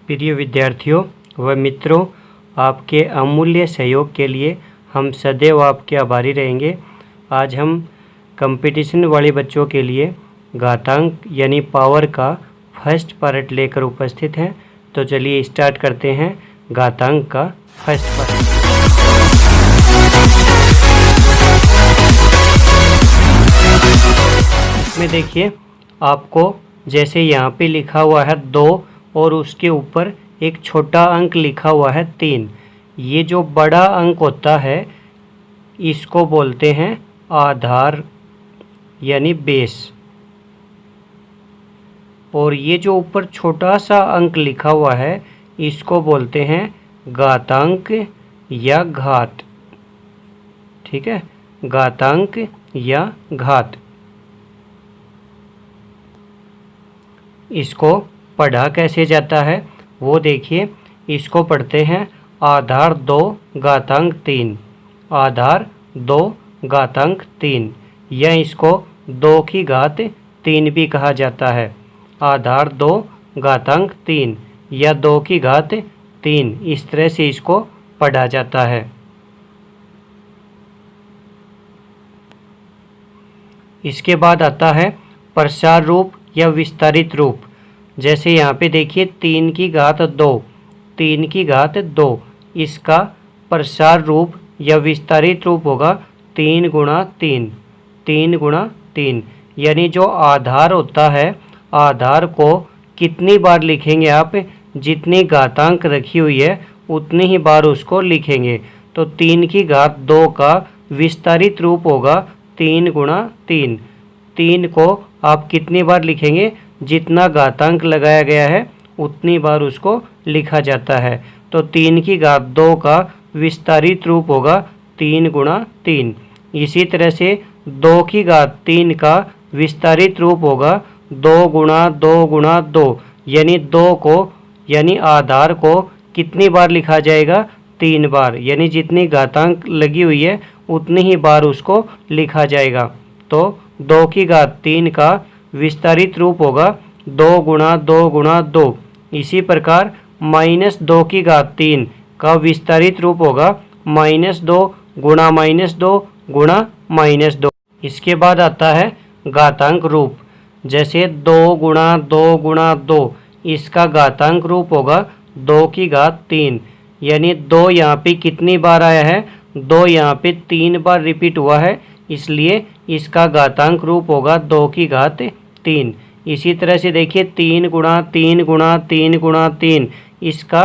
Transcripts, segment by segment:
प्रिय विद्यार्थियों व मित्रों, आपके अमूल्य सहयोग के लिए हम सदैव आपके आभारी रहेंगे। आज हम कंपटीशन वाले बच्चों के लिए घातांक यानी पावर का फर्स्ट पार्ट लेकर उपस्थित हैं। तो चलिए स्टार्ट करते हैं घातांक का फर्स्ट पार्ट। इसमें देखिए, आपको जैसे यहाँ पे लिखा हुआ है 2 और उसके ऊपर एक छोटा अंक लिखा हुआ है 3। ये जो बड़ा अंक होता है इसको बोलते हैं आधार यानी बेस, और ये जो ऊपर छोटा सा अंक लिखा हुआ है इसको बोलते हैं घातांक या घात। ठीक है, घातांक या घात। इसको पढ़ा कैसे जाता है वो देखिए। इसको पढ़ते हैं आधार 2 घातांक 3, आधार 2 घातांक 3, या इसको 2 की घात 3 भी कहा जाता है। आधार 2 घातांक 3 या 2 की घात 3, इस तरह से इसको पढ़ा जाता है। इसके बाद आता है प्रसार रूप या विस्तारित रूप। जैसे यहाँ पे देखिए 3 की घात 2, 3 की घात 2, इसका प्रसार रूप या विस्तारित रूप होगा 3 गुणा 3, 3 गुणा 3। यानी जो आधार होता है, आधार को कितनी बार लिखेंगे आप, जितनी घातांक रखी हुई है उतनी ही बार उसको लिखेंगे। तो 3 की घात 2 का विस्तारित रूप होगा 3 गुणा 3। 3 को आप कितनी बार लिखेंगे, जितना घातांक लगाया गया है उतनी बार उसको लिखा जाता है। तो 3 की घात 2 का विस्तारित रूप होगा 3 गुणा 3। इसी तरह से 2 की घात 3 का विस्तारित रूप होगा 2 गुणा 2 गुणा 2। यानी 2 को यानी आधार को कितनी बार लिखा जाएगा, 3 बार। यानी जितनी घातांक लगी हुई है उतनी ही बार उसको लिखा जाएगा। तो 2 की घात 3 का विस्तारित रूप होगा 2 गुणा 2 गुणा 2। इसी प्रकार -2 की घात 3 का विस्तारित रूप होगा -2 गुणा -2 गुणा -2। इसके बाद आता है घातांक रूप। जैसे 2 गुणा 2 गुणा 2, इसका घातांक रूप होगा 2 की घात 3। यानी 2 यहाँ पे कितनी बार आया है, 2 यहाँ पे 3 बार रिपीट हुआ है, इसलिए इसका घातांक रूप होगा 2 की घात 3। इसी तरह से देखिए 3 गुणा 3 गुणा 3 गुणा 3, इसका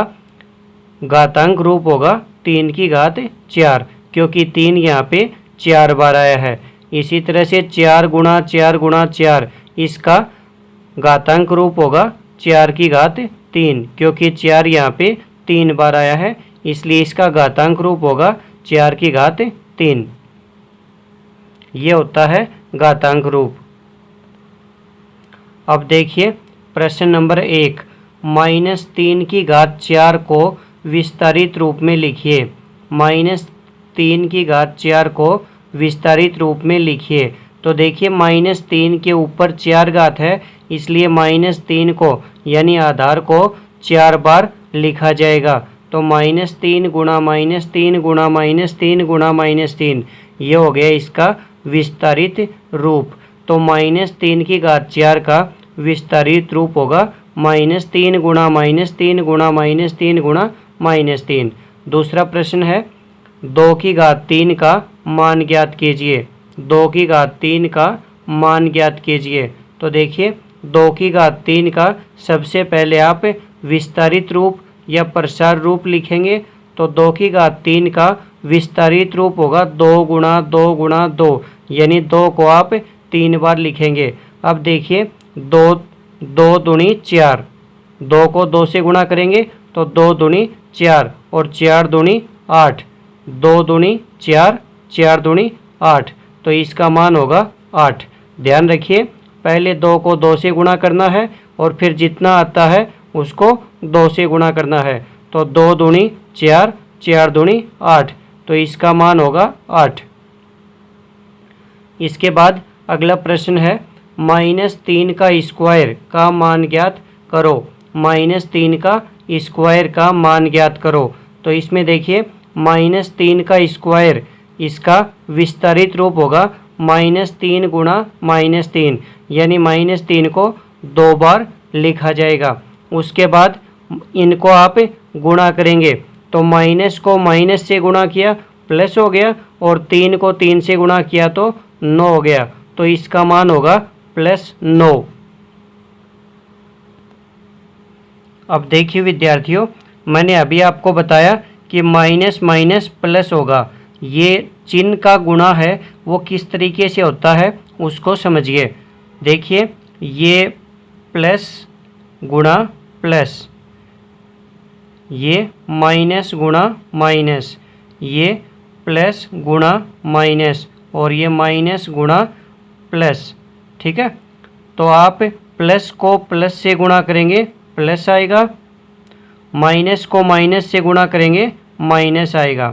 घातांक रूप होगा 3 की घात 4, क्योंकि 3 यहाँ पे 4 बार आया है। इसी तरह से 4 गुणा 4 गुणा 4, इसका घातांक रूप होगा 4 की घात 3, क्योंकि 4 यहाँ पे 3 बार आया है, इसलिए इसका घातांक रूप होगा 4 की घात 3। ये होता है घातांक रूप। अब देखिए प्रश्न नंबर 1, -3 की घात 4 को विस्तारित रूप में लिखिए। -3 की घात 4 को विस्तारित रूप में लिखिए। तो देखिए -3 के ऊपर 4 घात है, इसलिए -3 को यानी आधार को 4 बार लिखा जाएगा। तो -3 गुणा -3 गुणा -3 गुणा -3, ये हो गया इसका विस्तारित रूप। तो -3 की घात 4 का विस्तारित रूप होगा -3 गुणा -3 गुणा -3 गुणा -3। दूसरा प्रश्न है 2 की घात 3 का मान ज्ञात कीजिए। 2 की घात 3 का मान ज्ञात कीजिए। तो देखिए 2 की घात 3 का सबसे पहले आप विस्तारित रूप या प्रसार रूप लिखेंगे। तो 2 की घात 3 का विस्तारित रूप होगा 2 गुणा 2 गुणा 2, यानी 2 को आप 3 बार लिखेंगे। अब देखिए 2 दूनी 4, 2 को 2 से गुणा करेंगे तो 2 दूनी 4 और 4 दूनी 8, 2 दूनी 4, 4 दूनी 8, तो इसका मान होगा 8। ध्यान रखिए पहले 2 को 2 से गुणा करना है और फिर जितना आता है उसको 2 से गुणा करना है। तो 2 दूनी 4, 4 दूनी 8, तो इसका मान होगा 8। इसके बाद अगला प्रश्न है -3 का स्क्वायर का मान ज्ञात करो। -3 का स्क्वायर का मान ज्ञात करो। तो इसमें देखिए -3 का स्क्वायर, इसका विस्तारित रूप होगा -3 गुणा -3, यानी -3 को 2 बार लिखा जाएगा। उसके बाद इनको आप गुणा करेंगे तो माइनस को माइनस से गुणा किया प्लस हो गया, और 3 को 3 से गुणा किया तो 9 हो गया। तो इसका मान होगा +9। अब देखिए विद्यार्थियों, मैंने अभी आपको बताया कि माइनस माइनस प्लस होगा। ये चिन्ह का गुणा है वो किस तरीके से होता है उसको समझिए। देखिए ये प्लस गुणा प्लस, ये माइनस गुणा माइनस, ये प्लस गुणा माइनस, और ये माइनस गुणा प्लस। ठीक है, तो आप प्लस को प्लस से गुणा करेंगे प्लस आएगा, माइनस को माइनस से गुणा करेंगे माइनस आएगा,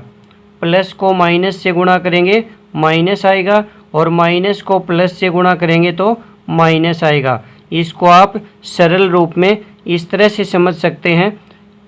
प्लस को माइनस से गुणा करेंगे माइनस आएगा, और माइनस को प्लस से गुणा करेंगे तो माइनस आएगा। इसको आप सरल रूप में इस तरह से समझ सकते हैं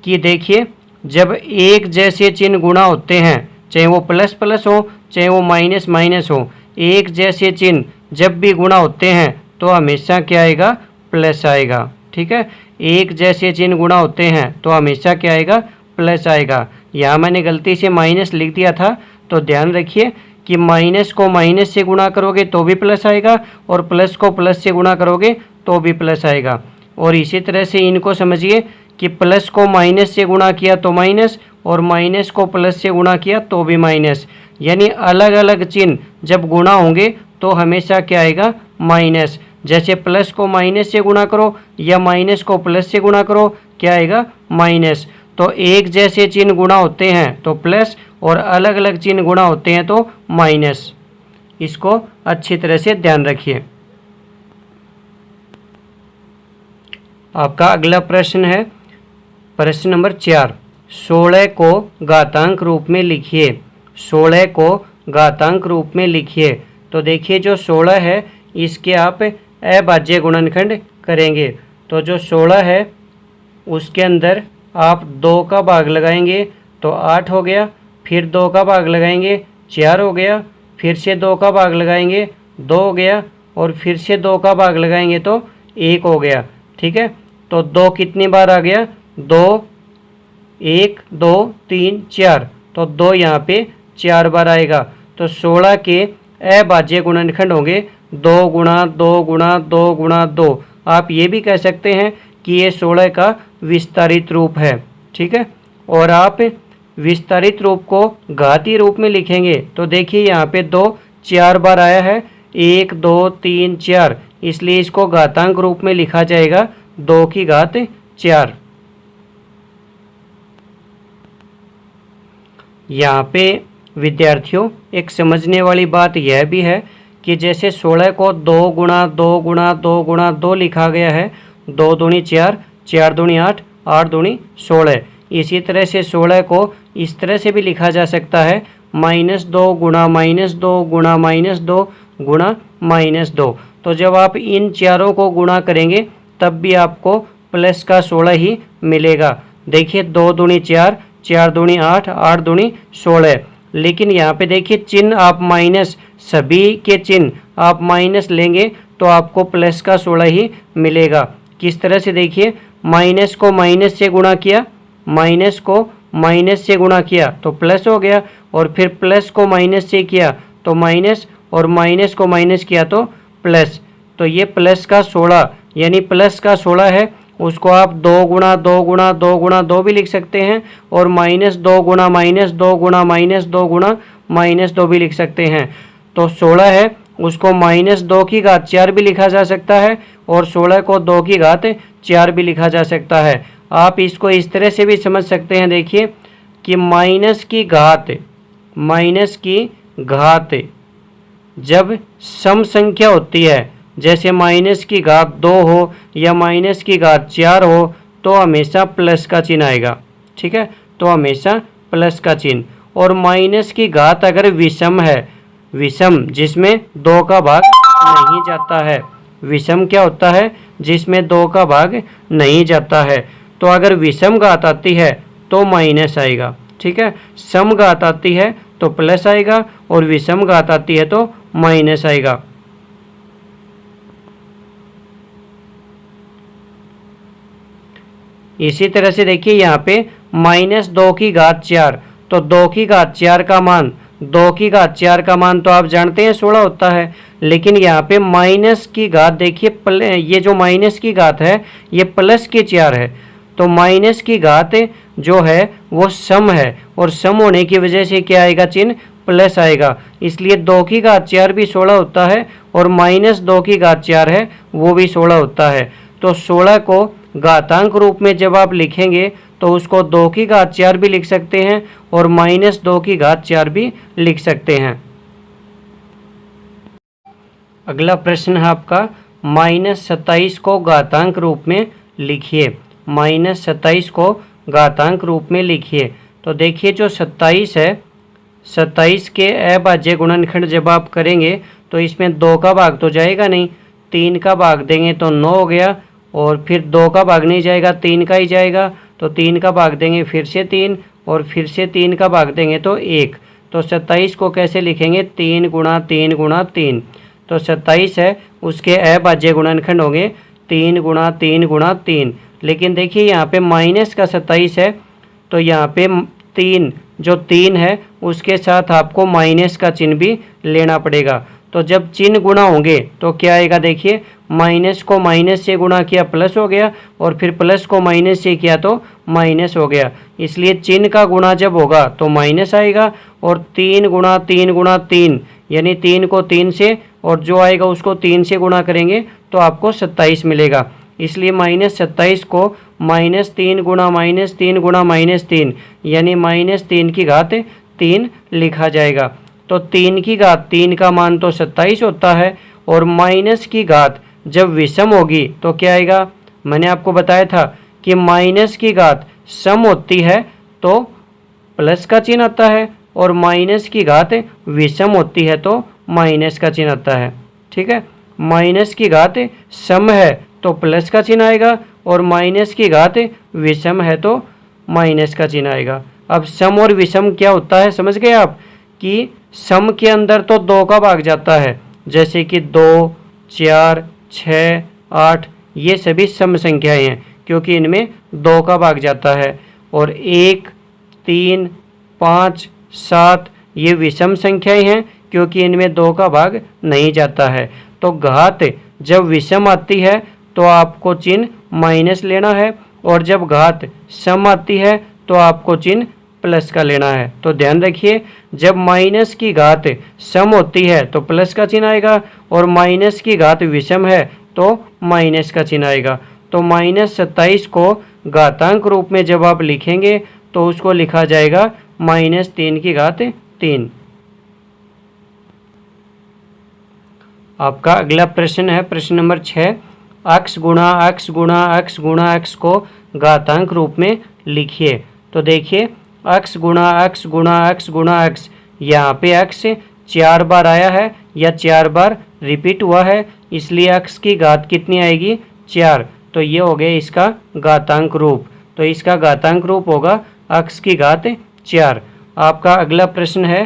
कि देखिए, जब एक जैसे चिन्ह गुणा होते हैं, चाहे वो प्लस प्लस हो चाहे वो माइनस माइनस हो, एक जैसे चिन्ह जब भी गुणा होते हैं तो हमेशा क्या आएगा? प्लस आएगा। ठीक है, एक जैसे चिन्ह गुणा होते हैं तो हमेशा क्या आएगा? प्लस आएगा। यहाँ मैंने गलती से माइनस लिख दिया था, तो ध्यान रखिए कि माइनस को माइनस से गुणा करोगे तो भी प्लस आएगा, और प्लस को प्लस से गुणा करोगे तो भी प्लस आएगा। और इसी तरह से इनको समझिए कि प्लस को माइनस से गुणा किया तो माइनस, और माइनस को प्लस से गुणा किया तो भी माइनस, यानी अलग अलग चिन्ह जब गुणा होंगे तो हमेशा क्या आएगा? माइनस। जैसे प्लस को माइनस से गुणा करो या माइनस को प्लस से गुणा करो, क्या आएगा? माइनस। तो एक जैसे चिन्ह गुणा होते हैं तो प्लस, और अलग अलग चिन्ह गुणा होते हैं तो माइनस। इसको अच्छी तरह से ध्यान रखिए। आपका अगला प्रश्न है प्रश्न नंबर 4। 16 को घातांक रूप में लिखिए। 16 को घातांक रूप में लिखिए। तो देखिए जो 16 है इसके आप अभाज्य गुणनखंड करेंगे। तो जो 16 है उसके अंदर आप 2 का भाग लगाएंगे तो 8 हो गया, फिर 2 का भाग लगाएंगे 4 हो गया, फिर से 2 का भाग लगाएंगे 2 हो गया, और फिर से 2 का भाग लगाएंगे तो 1 हो गया। ठीक है, तो 2 कितनी बार आ गया? 2, 1, 2, 3, 4, तो 2 यहाँ पे 4 बार आएगा। तो 16 के अभाज्य गुणनखंड होंगे 2 गुणा 2 गुणा 2 गुणा 2। आप ये भी कह सकते हैं कि ये 16 का विस्तारित रूप है। ठीक है, और आप विस्तारित रूप को घातीय रूप में लिखेंगे तो देखिए यहाँ पे 2 4 बार आया है, 1, 2, 3, 4, इसलिए इसको घातांक रूप में लिखा जाएगा 2 की घात 4। यहाँ पे विद्यार्थियों एक समझने वाली बात यह भी है कि जैसे 16 को 2 गुणा 2 गुणा 2 गुणा 2 लिखा गया है, 2 दूनी 4, 4 दूनी 8, 8 दूनी 16। इसी तरह से 16 को इस तरह से भी लिखा जा सकता है -2 गुणा -2 गुणा -2 गुणा -2। तो जब आप इन चारों को गुणा करेंगे तब भी आपको प्लस का 16 ही मिलेगा। देखिए 2 दूनी 4, 4 दूनी 8, 8 दूनी 16। लेकिन यहाँ पे देखिए चिन्ह आप माइनस, सभी के चिन्ह आप माइनस लेंगे तो आपको प्लस का 16 ही मिलेगा। किस तरह से? देखिए माइनस को माइनस से गुणा किया, माइनस को माइनस से गुणा किया तो प्लस हो गया, और फिर प्लस को माइनस से किया तो माइनस, और माइनस को माइनस किया तो प्लस। तो ये प्लस का 16 यानी प्लस का 16 है, उसको आप 2 गुणा 2 गुणा 2 गुणा 2 भी लिख सकते हैं, और -2 गुणा -2 गुणा -2 गुणा -2 भी लिख सकते हैं। तो 16 है उसको -2 की घात 4 भी लिखा जा सकता है, और 16 को 2 की घात 4 भी लिखा जा सकता है। आप इसको इस तरह से भी समझ सकते हैं, देखिए कि माइनस की घात जब सम संख्या होती है, जैसे माइनस की घात 2 हो या माइनस की घात 4 हो, तो हमेशा प्लस का चिन्ह आएगा। ठीक है, तो हमेशा प्लस का चिन्ह। और माइनस की घात अगर विषम है, विषम जिसमें 2 का भाग नहीं जाता है, विषम क्या होता है? जिसमें 2 का भाग नहीं जाता है। तो अगर विषम घात आती है तो माइनस आएगा, ठीक है। सम घात आती है तो प्लस आएगा और विषम घात आती है तो माइनस आएगा। इसी तरह से देखिए यहाँ पे -2⁴, तो 2⁴ का मान 2⁴ का मान तो आप जानते हैं 16 होता है, लेकिन यहाँ पे माइनस की घात देखिए, ये जो माइनस की घात है ये प्लस के 4 है, तो माइनस की घात जो है वो सम है और सम होने की वजह से क्या आएगा, चिन्ह प्लस आएगा, इसलिए 2⁴ भी 16 होता है और -2⁴ है वो भी 16 होता है। तो 16 को घातांक रूप में जब आप लिखेंगे तो उसको 2⁴ भी लिख सकते हैं और -2⁴ भी लिख सकते हैं। अगला प्रश्न है आपका -27 को घातांक रूप में लिखिए। -27 को घातांक रूप में लिखिए। तो देखिए जो 27 है, 27 के अभाज्य गुणनखंड जब आप करेंगे तो इसमें 2 का भाग तो जाएगा नहीं, 3 का भाग देंगे तो 9 हो गया, और फिर 2 का भाग नहीं जाएगा, 3 का ही जाएगा, तो 3 का भाग देंगे फिर से 3, और फिर से 3 का भाग देंगे तो 1। तो 27 को कैसे लिखेंगे, 3 गुणा 3 गुणा 3। तो 27 है उसके अभाज्य गुणनखंड होंगे 3 गुणा 3 गुणा 3। लेकिन देखिए यहाँ पे माइनस का 27 है, तो यहाँ पे 3 जो 3 है उसके साथ आपको माइनस का चिन्ह भी लेना पड़ेगा। तो जब चिन्ह गुणा होंगे तो क्या आएगा, देखिए माइनस को माइनस से गुणा किया प्लस हो गया, और फिर प्लस को माइनस से किया तो माइनस हो गया, इसलिए चिन्ह का गुणा जब होगा तो माइनस आएगा। और 3 गुणा 3 गुणा 3 यानी 3 को 3 से और जो आएगा उसको 3 से गुणा करेंगे तो आपको 27 मिलेगा, इसलिए -27 को -3 गुणा -3 गुणा -3 यानी -3 लिखा जाएगा। तो 3 का मान तो 27 होता है, और माइनस की घात जब विषम होगी तो क्या आएगा, मैंने आपको बताया था कि माइनस की घात सम होती है तो प्लस का चिन्ह आता है, और माइनस की घात विषम होती है तो माइनस का चिन्ह आता है, ठीक है। माइनस की घात सम है तो प्लस का चिन्ह आएगा, और माइनस की घात विषम है तो माइनस का चिन्ह आएगा। अब सम और विषम क्या होता है समझ गए आप, कि सम के अंदर तो 2 का भाग जाता है, जैसे कि 2, 4, 6, 8 ये सभी सम संख्याएं हैं क्योंकि इनमें 2 का भाग जाता है, और 1, 3, 5, 7 ये विषम संख्याएं हैं क्योंकि इनमें 2 का भाग नहीं जाता है। तो घात जब विषम आती है तो आपको चिन्ह माइनस लेना है, और जब घात सम आती है तो आपको चिन्ह प्लस का लेना है। तो ध्यान रखिए, जब माइनस की घात सम होती है तो प्लस का चिन्ह आएगा, और माइनस की घात विषम है तो माइनस का चिन्ह आएगा। तो -27 को घातांक रूप में जब आप लिखेंगे तो उसको लिखा जाएगा -3 आपका अगला प्रश्न है प्रश्न नंबर 6, x गुणा x गुणा x गुणा x को घातांक रूप में लिखिए। तो देखिए x गुणा x गुणा x गुणा x, यहाँ पे x 4 बार आया है या 4 बार रिपीट हुआ है, इसलिए x की घात कितनी आएगी, 4। तो ये हो गया इसका घातांक रूप, तो इसका घातांक रूप होगा x की घात 4। आपका अगला प्रश्न है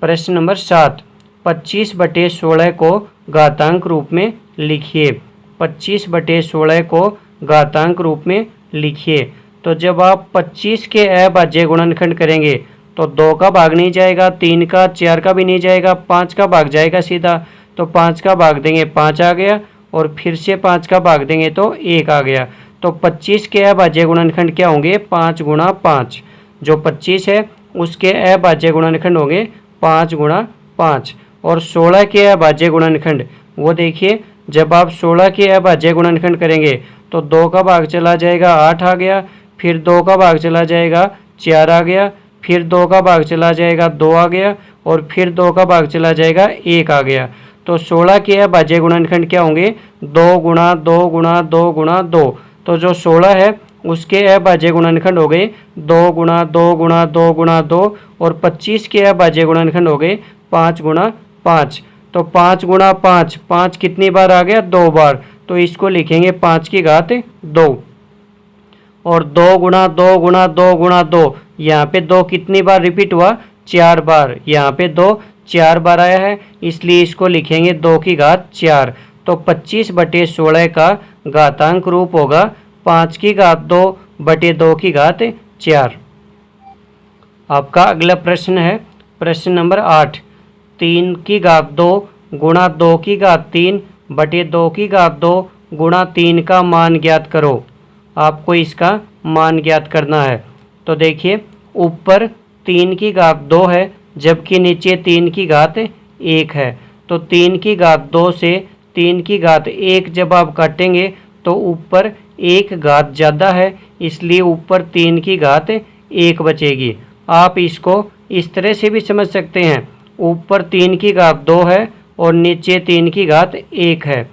प्रश्न नंबर 7, 25/16 को घातांक रूप में लिखिए। 25/16 को घातांक रूप में लिखिए। तो जब आप 25 के अभाज्य गुणनखंड करेंगे तो 2 का भाग नहीं जाएगा, 3 का 4 का भी नहीं जाएगा, 5 का भाग जाएगा सीधा, तो 5 का भाग देंगे 5 आ गया, और फिर से 5 का भाग देंगे तो 1 आ गया। तो 25 के अभाज्य गुणनखंड क्या होंगे, 5 गुणा 5। जो 25 है उसके अभाज्य गुणनखंड होंगे 5 गुणा 5। और 16 के अभाज्य गुणनखंड वो देखिए, जब आप 16 के अभाज्य गुणनखंड करेंगे तो 2 का भाग चला जाएगा 8 आ गया, फिर 2 का भाग चला जाएगा 4 आ गया, फिर 2 का भाग चला जाएगा 2 आ गया, और फिर 2 का भाग चला जाएगा 1 आ गया। तो 16 के अभाज्य गुणनखंड क्या होंगे, 2 गुणा 2 गुणा 2 गुणा 2। तो जो 16 है उसके अभाज्य गुणनखंड हो गए 2 गुणा 2 गुणा 2 गुणा 2, और 25 के अभाज्य गुणनखंड हो गए 5 गुणा 5। तो 5 गुणा 5, 5 कितनी बार आ गया, 2 बार, तो इसको लिखेंगे 5 की घात 2। और 2 गुणा 2 गुणा 2 गुणा 2, यहाँ पे 2 कितनी बार रिपीट हुआ, 4 बार। यहाँ पे 2 4 बार आया है, इसलिए इसको लिखेंगे 2 की घात 4। तो 25/16 का घातांक रूप होगा 5 की घात 2 बटे 2 की घात 4। आपका अगला प्रश्न है प्रश्न नंबर 8। 3 की घात 2 गुणा 2 की घात 3 बटे 2 की घात 2 गुणा 3 का मान ज्ञात करो। आपको इसका मान ज्ञात करना है। तो देखिए ऊपर 3 की घात 2 है, जबकि नीचे 3 की घात 1 है। तो 3 की घात 2 से 3 की घात 1 जब आप काटेंगे तो ऊपर 1 घात ज़्यादा है, इसलिए ऊपर 3 की घात 1 बचेगी। आप इसको इस तरह से भी समझ सकते हैं, ऊपर 3 की घात 2 है और नीचे 3 की घात 1 है।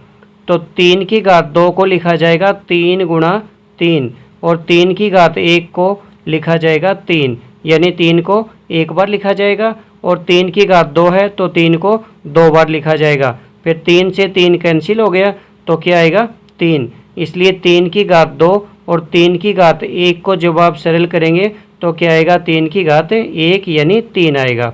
तो 3 की घात 2 को लिखा जाएगा 3 गुणा 3 और 3 की घात 1 को लिखा जाएगा 3, यानी 3 को 1 बार लिखा जाएगा और 3 की घात 2 है तो 3 को 2 बार लिखा जाएगा। फिर 3 से 3 कैंसिल हो गया तो क्या आएगा 3, इसलिए 3 की घात 2 और 3 की घात 1 को जब आप सरल करेंगे तो क्या आएगा 3 की घात 1 यानी 3 आएगा।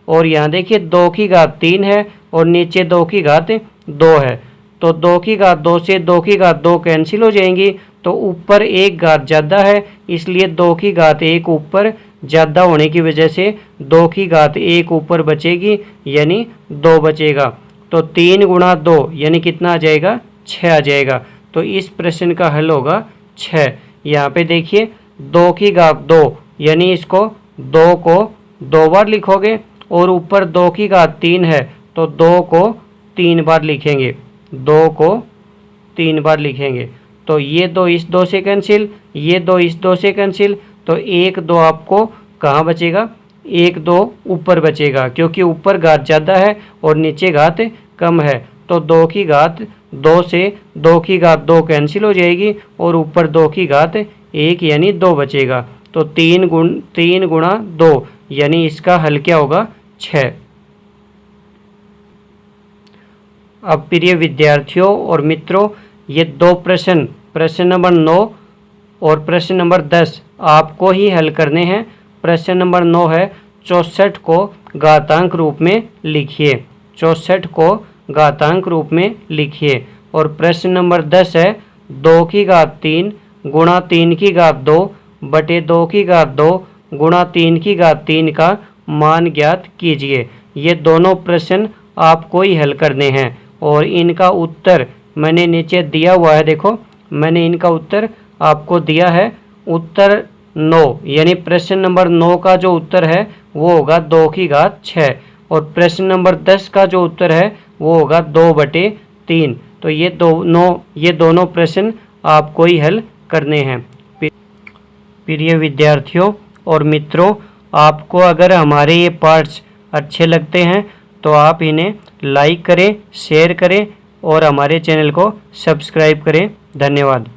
और यहाँ देखिए 2 की घात 3 है और नीचे 2 की घात 2 है। तो 2 की घात 2 से 2 की घात 2 कैंसिल हो जाएंगी, तो ऊपर 1 घात ज़्यादा है, इसलिए 2 की घात 1 ऊपर ज़्यादा होने की वजह से 2 की घात 1 ऊपर बचेगी, यानी 2 बचेगा। तो 3 गुणा 2 यानी कितना आ जाएगा 6 आ जाएगा। तो इस प्रश्न का हल होगा 6। यहाँ पे देखिए 2 की घात 2 यानी इसको 2 को 2 बार लिखोगे और ऊपर 2 की घात 3 है तो 2 को 3 बार लिखेंगे, 2 को 3 बार लिखेंगे। तो ये 2 इस 2 से कैंसिल, ये 2 इस 2 से कैंसिल, तो 1 2 आपको कहाँ बचेगा, 1 2 ऊपर बचेगा, क्योंकि ऊपर घात ज़्यादा है और नीचे घात कम है। तो 2 की घात 2 से 2 की घात 2 कैंसिल हो जाएगी और ऊपर 2 की घात 1 यानी 2 बचेगा। तो 3 गुणा 2 यानी इसका हल क्या होगा 6। अब प्रिय विद्यार्थियों और मित्रों, ये 2 प्रश्न, प्रश्न नंबर 9 और प्रश्न नंबर 10 आपको ही हल करने हैं। प्रश्न नंबर 9 है 64 को घातांक रूप में लिखिए। 64 को घातांक रूप में लिखिए। और प्रश्न नंबर 10 है 2 की घात 3 गुणा 3 की घात 2 बटे 2 की घात 2 गुणा 3 की घात 3 का मान ज्ञात कीजिए। ये दोनों प्रश्न आपको ही हल करने हैं और इनका उत्तर मैंने नीचे दिया हुआ है। देखो मैंने इनका उत्तर आपको दिया है। उत्तर 9 यानी प्रश्न नंबर 9 का जो उत्तर है वो होगा 2 की घात 6 और प्रश्न नंबर 10 का जो उत्तर है वो होगा 2/3। तो ये दोनों प्रश्न आपको ही हल करने हैं। प्रिय विद्यार्थियों और मित्रों, आपको अगर हमारे ये पार्ट्स अच्छे लगते हैं तो आप इन्हें लाइक करें, शेयर करें और हमारे चैनल को सब्सक्राइब करें। धन्यवाद।